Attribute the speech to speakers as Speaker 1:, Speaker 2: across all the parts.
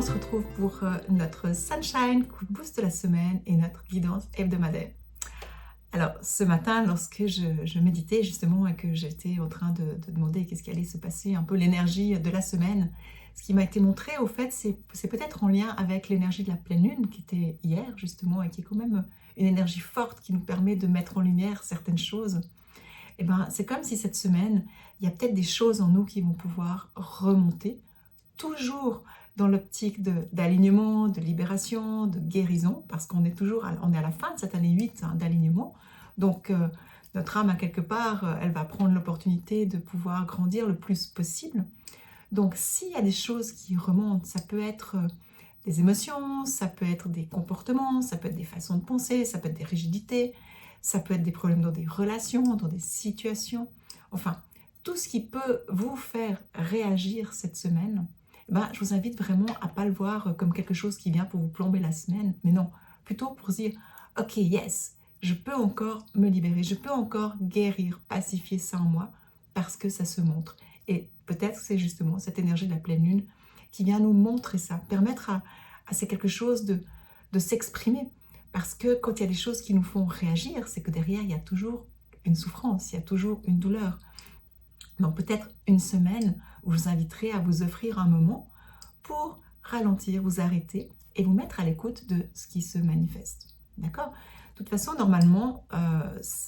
Speaker 1: on se retrouve pour notre Sunshine, coup de boost de la semaine et notre guidance hebdomadaire. Alors, ce matin, lorsque je méditais justement et que j'étais en train de demander qu'est-ce qui allait se passer, un peu l'énergie de la semaine, ce qui m'a été montré, au fait, c'est peut-être en lien avec l'énergie de la pleine lune qui était hier justement et qui est quand même une énergie forte qui nous permet de mettre en lumière certaines choses. Et ben, c'est comme si cette semaine, il y a peut-être des choses en nous qui vont pouvoir remonter, toujours dans l'optique d'alignement, de libération, de guérison, parce qu'on est toujours, on est à la fin de cette année 8 hein, d'alignement. Donc, notre âme, à quelque part, elle va prendre l'opportunité de pouvoir grandir le plus possible. Donc, s'il y a des choses qui remontent, ça peut être des émotions, ça peut être des comportements, ça peut être des façons de penser, ça peut être des rigidités, ça peut être des problèmes dans des relations, dans des situations. Enfin, tout ce qui peut vous faire réagir cette semaine, ben, je vous invite vraiment à ne pas le voir comme quelque chose qui vient pour vous plomber la semaine, mais non, plutôt pour dire « Ok, yes, je peux encore me libérer, je peux encore guérir, pacifier ça en moi, parce que ça se montre. » Et peut-être que c'est justement cette énergie de la pleine lune qui vient nous montrer ça, permettre à ces quelque chose de s'exprimer. Parce que quand il y a des choses qui nous font réagir, c'est que derrière, il y a toujours une souffrance, il y a toujours une douleur. Donc peut-être une semaine où je vous inviterai à vous offrir un moment pour ralentir, vous arrêter et vous mettre à l'écoute de ce qui se manifeste. D'accord? De toute façon, normalement,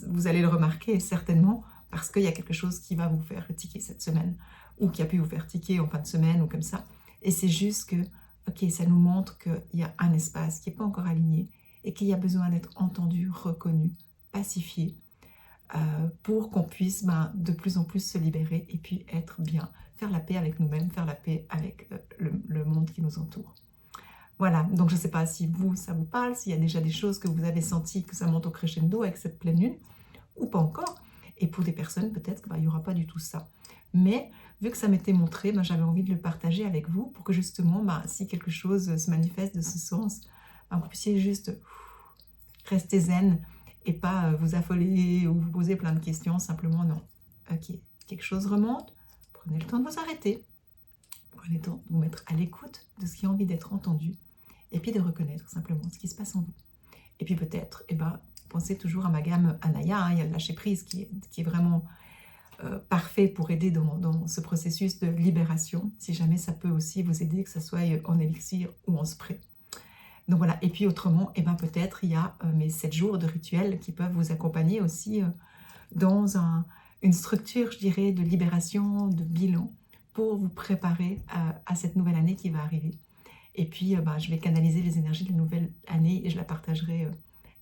Speaker 1: vous allez le remarquer certainement parce qu'il y a quelque chose qui va vous faire tiquer cette semaine ou qui a pu vous faire tiquer en fin de semaine ou comme ça. Et c'est juste que, ok, ça nous montre qu'il y a un espace qui n'est pas encore aligné et qu'il y a besoin d'être entendu, reconnu, pacifié pour qu'on puisse de plus en plus se libérer et puis être bien, faire la paix avec nous-mêmes, faire la paix avec le monde qui nous entoure. Voilà, donc je ne sais pas si vous, ça vous parle, s'il y a déjà des choses que vous avez senties, que ça monte au crescendo avec cette pleine lune, ou pas encore. Et pour des personnes, peut-être qu'il n'y aura pas du tout ça. Mais vu que ça m'était montré, j'avais envie de le partager avec vous pour que justement, si quelque chose se manifeste de ce sens, vous puissiez juste rester zen et pas vous affoler ou vous poser plein de questions, simplement non. Ok, quelque chose remonte, prenez le temps de vous arrêter, prenez le temps de vous mettre à l'écoute de ce qui a envie d'être entendu et puis de reconnaître simplement ce qui se passe en vous. Et puis peut-être, pensez toujours à ma gamme Anaya, il y a le lâcher prise qui est vraiment parfait pour aider dans ce processus de libération, si jamais ça peut aussi vous aider, que ce soit en élixir ou en spray. Donc voilà, et puis autrement, peut-être il y a mes 7 jours de rituels qui peuvent vous accompagner aussi dans une structure, je dirais, de libération, de bilan, pour vous préparer à cette nouvelle année qui va arriver. Et puis, je vais canaliser les énergies de la nouvelle année et je la partagerai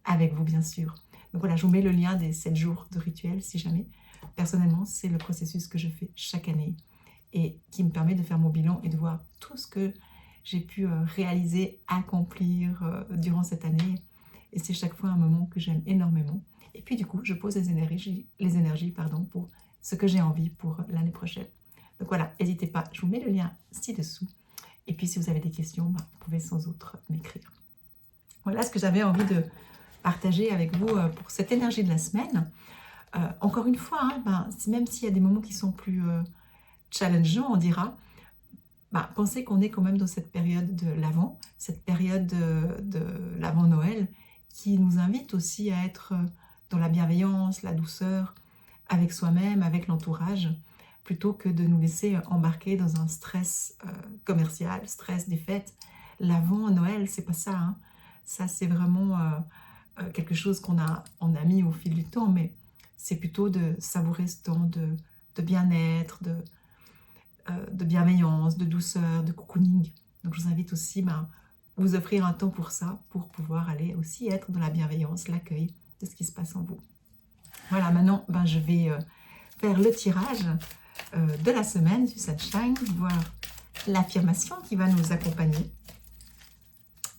Speaker 1: avec vous, bien sûr. Donc voilà, je vous mets le lien des 7 jours de rituels, si jamais. Personnellement, c'est le processus que je fais chaque année et qui me permet de faire mon bilan et de voir tout ce que j'ai pu réaliser, accomplir durant cette année. Et c'est chaque fois un moment que j'aime énormément. Et puis du coup, je pose les énergies pour ce que j'ai envie pour l'année prochaine. Donc voilà, n'hésitez pas, je vous mets le lien ci-dessous. Et puis si vous avez des questions, vous pouvez sans autre m'écrire. Voilà ce que j'avais envie de partager avec vous pour cette énergie de la semaine. Encore une fois, même s'il y a des moments qui sont plus challengeants, on dira, pensez qu'on est quand même dans cette période de l'Avent, cette période de l'Avent-Noël, qui nous invite aussi à être dans la bienveillance, la douceur, avec soi-même, avec l'entourage, plutôt que de nous laisser embarquer dans un stress commercial, stress des fêtes. L'Avent-Noël, c'est pas ça. Hein. Ça, c'est vraiment quelque chose qu'on a mis au fil du temps, mais c'est plutôt de savourer ce temps de bien-être, de bienveillance, de douceur, de cocooning. Donc je vous invite aussi vous offrir un temps pour ça, pour pouvoir aller aussi être dans la bienveillance, l'accueil de ce qui se passe en vous. Voilà, maintenant je vais faire le tirage de la semaine du Sunshine, voir l'affirmation qui va nous accompagner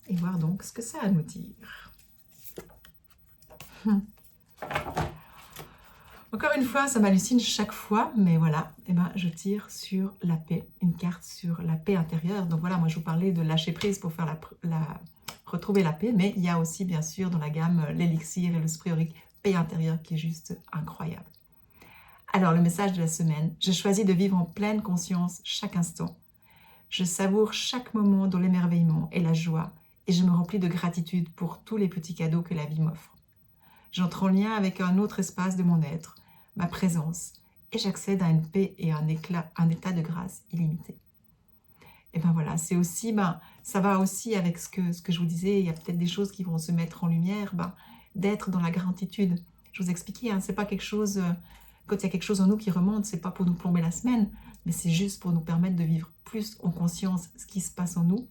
Speaker 1: et voir donc ce que ça a à nous dire. Encore une fois, ça m'hallucine chaque fois, mais voilà, je tire sur la paix, une carte sur la paix intérieure. Donc voilà, moi je vous parlais de lâcher prise pour faire retrouver la paix, mais il y a aussi bien sûr dans la gamme l'élixir et le spray aurique paix intérieure qui est juste incroyable. Alors le message de la semaine, je choisis de vivre en pleine conscience chaque instant. Je savoure chaque moment dans l'émerveillement et la joie et je me remplis de gratitude pour tous les petits cadeaux que la vie m'offre. J'entre en lien avec un autre espace de mon être, ma présence, et j'accède à une paix et un état de grâce illimité. Et ben voilà, c'est aussi, ça va aussi avec ce que je vous disais, il y a peut-être des choses qui vont se mettre en lumière, d'être dans la gratitude. Je vous expliquais, hein, c'est pas quelque chose, quand il y a quelque chose en nous qui remonte, c'est pas pour nous plomber la semaine, mais c'est juste pour nous permettre de vivre plus en conscience ce qui se passe en nous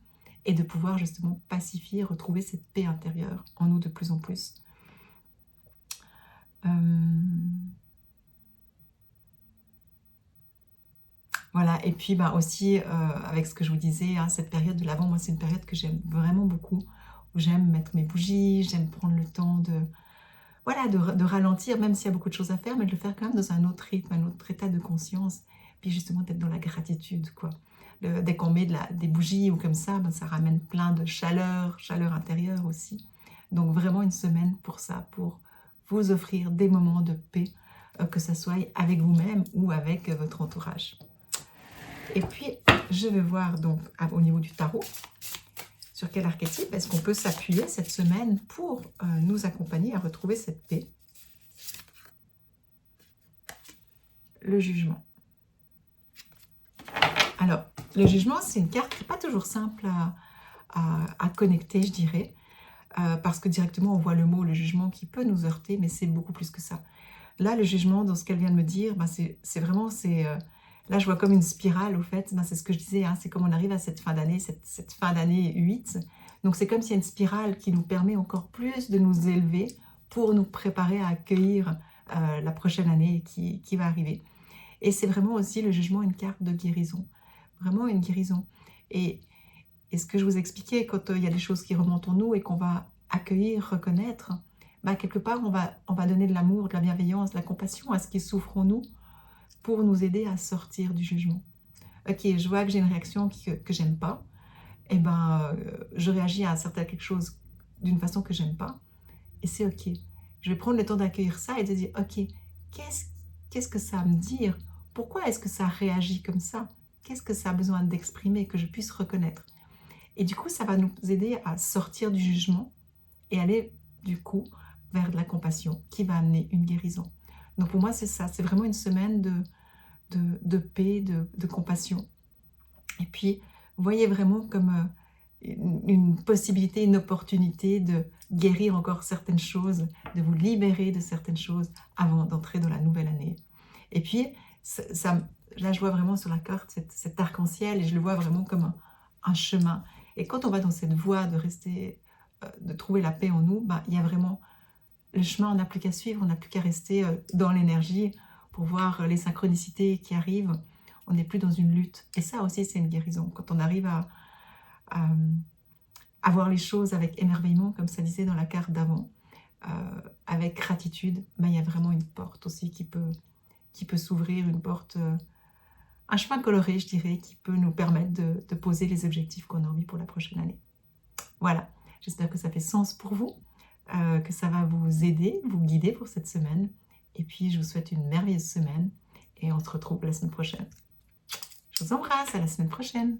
Speaker 1: et de pouvoir justement pacifier, retrouver cette paix intérieure en nous de plus en plus. Voilà, et puis aussi, avec ce que je vous disais, hein, cette période de l'Avent, moi c'est une période que j'aime vraiment beaucoup, où j'aime mettre mes bougies, j'aime prendre le temps voilà, de ralentir, même s'il y a beaucoup de choses à faire, mais de le faire quand même dans un autre rythme, un autre état de conscience, puis justement d'être dans la gratitude, quoi. Dès qu'on met des bougies ou comme ça ramène plein de chaleur intérieure aussi. Donc vraiment une semaine pour ça, pour vous offrir des moments de paix, que ça soit avec vous-même ou avec votre entourage. Et puis, je vais voir donc au niveau du tarot, sur quel archétype est-ce qu'on peut s'appuyer cette semaine pour nous accompagner à retrouver cette paix. Le jugement. Alors, le jugement, c'est une carte qui n'est pas toujours simple à connecter, je dirais, parce que directement, on voit le mot, le jugement, qui peut nous heurter, mais c'est beaucoup plus que ça. Là, le jugement, dans ce qu'elle vient de me dire, c'est vraiment... Là, je vois comme une spirale, au fait. C'est ce que je disais, hein, c'est comme on arrive à cette fin d'année, cette fin d'année 8. Donc, c'est comme s'il y a une spirale qui nous permet encore plus de nous élever pour nous préparer à accueillir la prochaine année qui va arriver. Et c'est vraiment aussi le jugement, une carte de guérison. Vraiment une guérison. Et ce que je vous expliquais, quand il y a des choses qui remontent en nous et qu'on va accueillir, reconnaître, quelque part, on va donner de l'amour, de la bienveillance, de la compassion à ce qui souffre en nous, pour nous aider à sortir du jugement. Ok, je vois que j'ai une réaction que j'aime pas, et je réagis à quelque chose d'une façon que j'aime pas, et c'est ok. Je vais prendre le temps d'accueillir ça et de dire, ok, qu'est-ce que ça a à me dire? Pourquoi est-ce que ça réagit comme ça? Qu'est-ce que ça a besoin d'exprimer, que je puisse reconnaître? Et du coup, ça va nous aider à sortir du jugement et aller, du coup, vers de la compassion qui va amener une guérison. Donc pour moi, c'est ça, c'est vraiment une semaine de paix, de compassion. Et puis, voyez vraiment comme une possibilité, une opportunité de guérir encore certaines choses, de vous libérer de certaines choses avant d'entrer dans la nouvelle année. Et puis, là, je vois vraiment sur la carte cet arc-en-ciel et je le vois vraiment comme un chemin. Et quand on va dans cette voie de rester, de trouver la paix en nous, il y a vraiment le chemin, on n'a plus qu'à suivre, on n'a plus qu'à rester dans l'énergie pour voir les synchronicités qui arrivent. On n'est plus dans une lutte. Et ça aussi, c'est une guérison. Quand on arrive à voir les choses avec émerveillement, comme ça disait dans la carte d'avant, avec gratitude, il y a vraiment une porte aussi qui peut s'ouvrir, une porte, un chemin coloré, je dirais, qui peut nous permettre de poser les objectifs qu'on a envie pour la prochaine année. Voilà, j'espère que ça fait sens pour vous. Que ça va vous aider, vous guider pour cette semaine. Et puis, je vous souhaite une merveilleuse semaine et on se retrouve la semaine prochaine. Je vous embrasse, à la semaine prochaine.